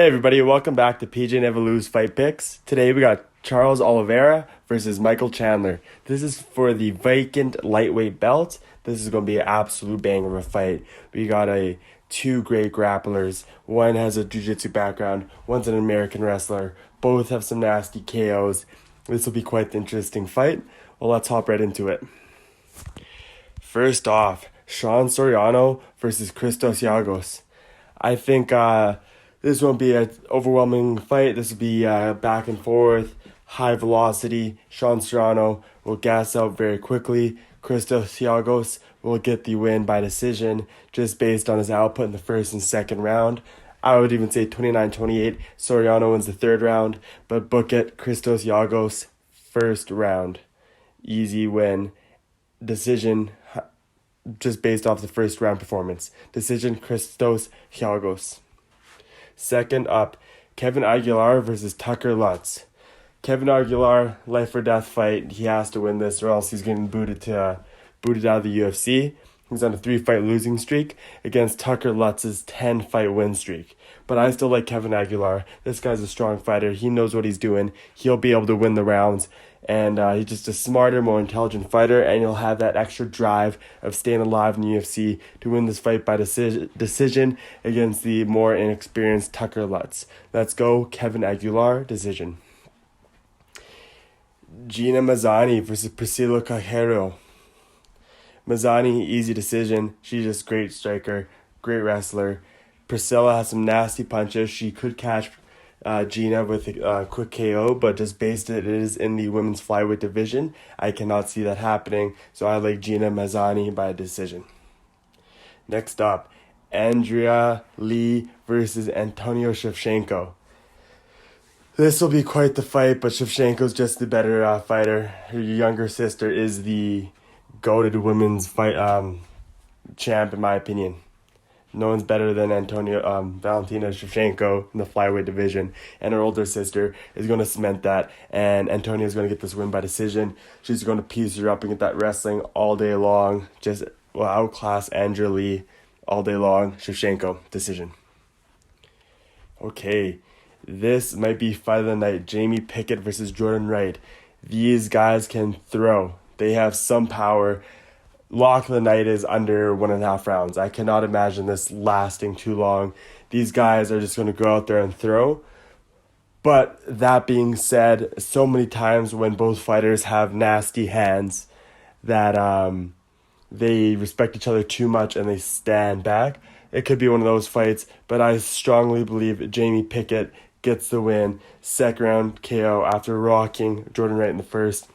Hey everybody, welcome back to PJ Nevelou's Fight Picks. Today we got Charles Oliveira versus Michael Chandler. This is for the vacant lightweight belt. This is going to be an absolute banger of a fight. We got two great grapplers. One has a jiu-jitsu background, one's an American wrestler. Both have some nasty KOs. This will be quite the interesting fight. Well, let's hop right into it. First off, Sean Soriano versus Christos Giagos. I think this won't be an overwhelming fight. This will be back and forth, high velocity. Sean Soriano will gas out very quickly. Christos Giagos will get the win by decision just based on his output in the first and second round. I would even say 29-28. Soriano wins the third round, but book it. Christos Giagos, first round. Easy win. Decision just based off the first round performance. Decision, Christos Giagos. Second up, Kevin Aguilar versus Tucker Lutz. Kevin Aguilar, life or death fight. He has to win this or else he's getting booted out of the UFC. He's on a 3-fight losing streak against Tucker Lutz's 10-fight win streak. But I still like Kevin Aguilar. This guy's a strong fighter. He knows what he's doing. He'll be able to win the rounds. And he's just a smarter, more intelligent fighter. And he'll have that extra drive of staying alive in the UFC to win this fight by decision against the more inexperienced Tucker Lutz. Let's go, Kevin Aguilar, decision. Gina Mazzani versus Priscilla Cajero. Mazzani, easy decision. She's just great striker, great wrestler. Priscilla has some nasty punches. She could catch Gina with a quick KO, but just based it is in the women's flyweight division, I cannot see that happening. So I like Gina Mazzani by decision. Next up, Andrea Lee versus Antonio Shevchenko. This will be quite the fight, but Shevchenko's just the better fighter. Her younger sister is the goated women's fight champ, in my opinion. No one's better than Valentina Shevchenko in the flyweight division, and her older sister is going to cement that, and Antonia's going to get this win by decision. She's going to piece her up and get that wrestling all day long. Just outclass Andrea Lee all day long. Shevchenko, decision. Okay, this might be fight of the night. Jamie Pickett versus Jordan Wright. These guys can throw. They have some power. Lock of the night is under 1.5 rounds. I cannot imagine this lasting too long. These guys are just going to go out there and throw. But that being said, so many times when both fighters have nasty hands that they respect each other too much and they stand back, it could be one of those fights. But I strongly believe Jamie Pickett gets the win. Second round KO after rocking Jordan Wright in the first.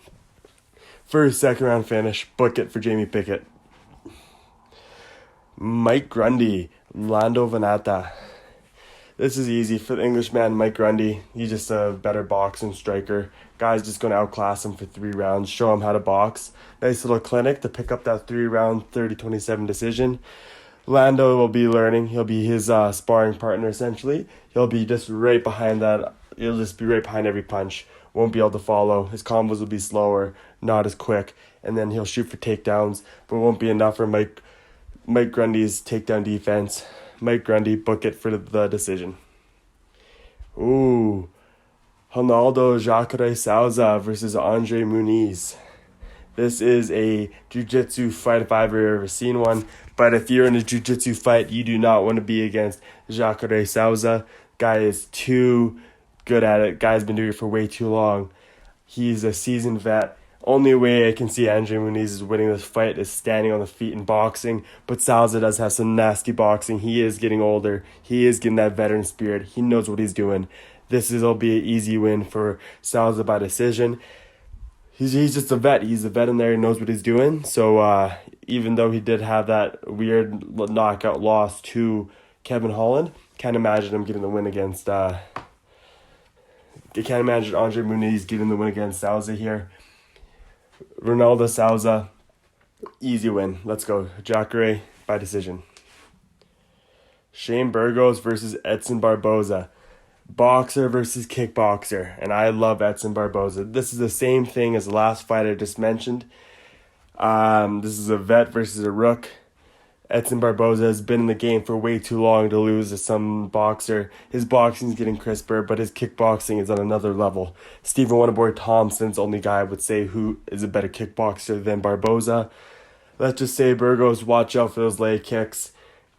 Second round finish. Book it for Jamie Pickett. Mike Grundy, Lando Venata. This is easy for the Englishman, Mike Grundy. He's just a better boxing striker. Guy's just going to outclass him for 3 rounds, show him how to box. Nice little clinic to pick up that 3-round 30-27 decision. Lando will be learning. He'll be his sparring partner, essentially. He'll be just right behind that. He'll just be right behind every punch. Won't be able to follow. His combos will be slower, not as quick, and then he'll shoot for takedowns, but won't be enough for Mike Grundy's takedown defense. Mike Grundy, book it for the decision. Ooh, Ronaldo Jacare Souza versus Andre Muniz. This is a jiu-jitsu fight if I've ever seen one, but if you're in a jiu-jitsu fight, you do not want to be against Jacare Souza. Guy is too good at it. Guy's been doing it for way too long. He's a seasoned vet. Only way I can see Andre Muniz is winning this fight is standing on the feet and boxing, but Souza does have some nasty boxing. He is getting older. He is getting that veteran spirit. He knows what he's doing. Will be an easy win for Souza by decision. He's just a vet. He's a vet in there. He knows what he's doing. So even though he did have that weird knockout loss to Kevin Holland, can't imagine him getting the win against I can't imagine Andre Muniz getting the win against Souza here. Ronaldo Souza, easy win. Let's go. Jacare by decision. Shane Burgos versus Edson Barboza. Boxer versus kickboxer. And I love Edson Barboza. This is the same thing as the last fight I just mentioned. This is a vet versus a rook. Edson Barboza has been in the game for way too long to lose to some boxer. His boxing is getting crisper, but his kickboxing is on another level. Stephen Wonderboy Thompson's the only guy I would say who is a better kickboxer than Barboza. Let's just say, Burgos, watch out for those leg kicks.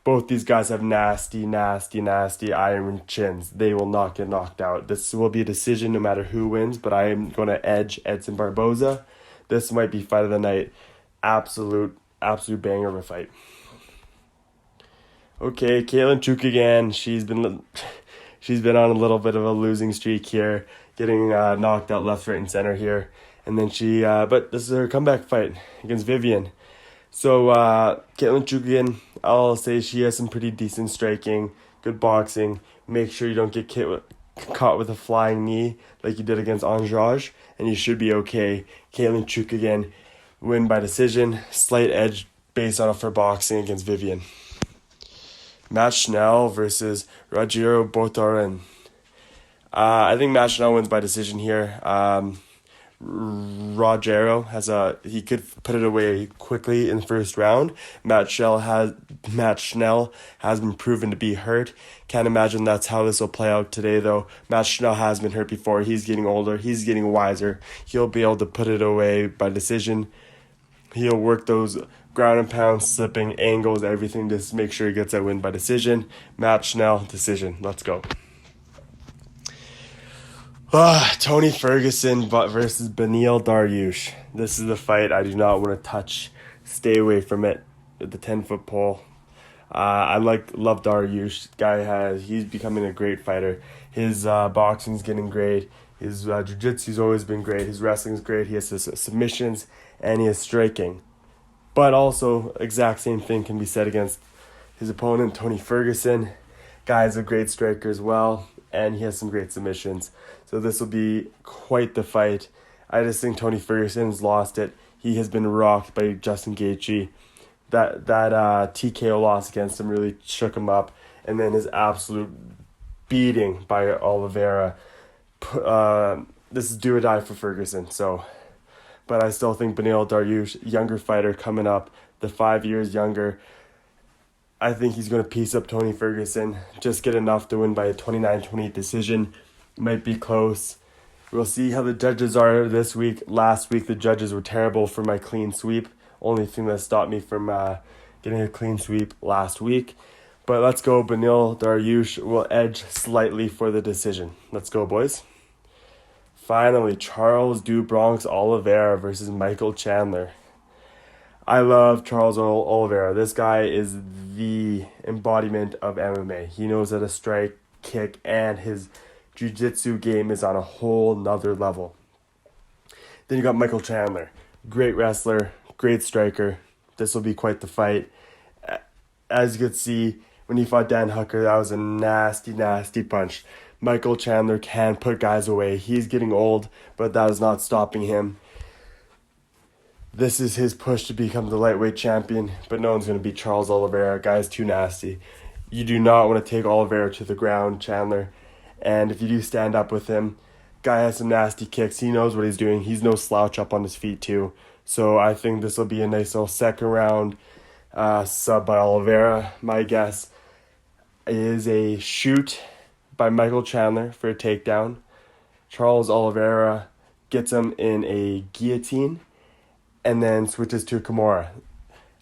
Both these guys have nasty, nasty, nasty iron chins. They will not get knocked out. This will be a decision no matter who wins, but I am going to edge Edson Barboza. This might be fight of the night. Absolute banger of a fight. Okay, Caitlin Chukagian, she's been on a little bit of a losing streak here, getting knocked out left, right, and center here. And then but this is her comeback fight against Vivian. So, Caitlin Chukagian, I'll say she has some pretty decent striking, good boxing. Make sure you don't get caught with a flying knee like you did against Andrade, and you should be okay. Caitlin Chukagian, win by decision, slight edge based on her boxing against Vivian. Matt Schnell versus Rogério Botorin. I think Matt Schnell wins by decision here. Rogério he could put it away quickly in the first round. Matt Schnell has been proven to be hurt. Can't imagine that's how this will play out today though. Matt Schnell has been hurt before. He's getting older. He's getting wiser. He'll be able to put it away by decision. He'll work those ground and pound, slipping, angles, everything, just make sure he gets that win by decision. Matt Schnell, decision. Let's go. Tony Ferguson versus Beneil Dariush. This is the fight I do not want to touch. Stay away from it at the 10-foot pole. I love Dariush. He's becoming a great fighter. His boxing's getting great. His jiu-jitsu's always been great. His wrestling's great. He has his submissions and he has striking. But also, exact same thing can be said against his opponent, Tony Ferguson. Guy's a great striker as well, and he has some great submissions. So this will be quite the fight. I just think Tony Ferguson's lost it. He has been rocked by Justin Gaethje. That TKO loss against him really shook him up. And then his absolute beating by Oliveira. This is do or die for Ferguson. But I still think Beneil Dariush, younger fighter coming up, the 5 years younger. I think he's going to piece up Tony Ferguson, just get enough to win by a 29-28 decision. Might be close. We'll see how the judges are this week. Last week, the judges were terrible for my clean sweep. Only thing that stopped me from getting a clean sweep last week. But let's go. Beneil Dariush will edge slightly for the decision. Let's go, boys. Finally, Charles do Bronx Oliveira versus Michael Chandler. I love Charles Oliveira. This guy is the embodiment of MMA. He knows how to strike, kick, and his jiu-jitsu game is on a whole nother level. Then you got Michael Chandler. Great wrestler, great striker. This will be quite the fight. As you could see, when he fought Dan Hooker, that was a nasty, nasty punch. Michael Chandler can put guys away. He's getting old, but that is not stopping him. This is his push to become the lightweight champion, but no one's going to beat Charles Oliveira. Guy's too nasty. You do not want to take Oliveira to the ground, Chandler. And if you do stand up with him, guy has some nasty kicks. He knows what he's doing. He's no slouch up on his feet too. So I think this will be a nice little second round sub by Oliveira. My guess is a shoot by Michael Chandler for a takedown. Charles Oliveira gets him in a guillotine and then switches to Kimura.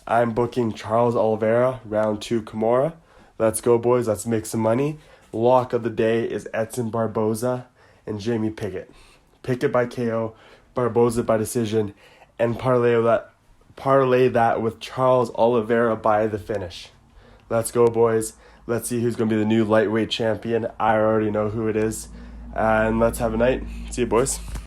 I'm booking Charles Oliveira, round 2 Kimura. Let's go, boys. Let's make some money. Lock of the day is Edson Barboza and Jamie Pickett. Pickett by KO, Barboza by decision, and parlay that with Charles Oliveira by the finish. Let's go, boys. Let's see who's going to be the new lightweight champion. I already know who it is. And let's have a night. See you, boys.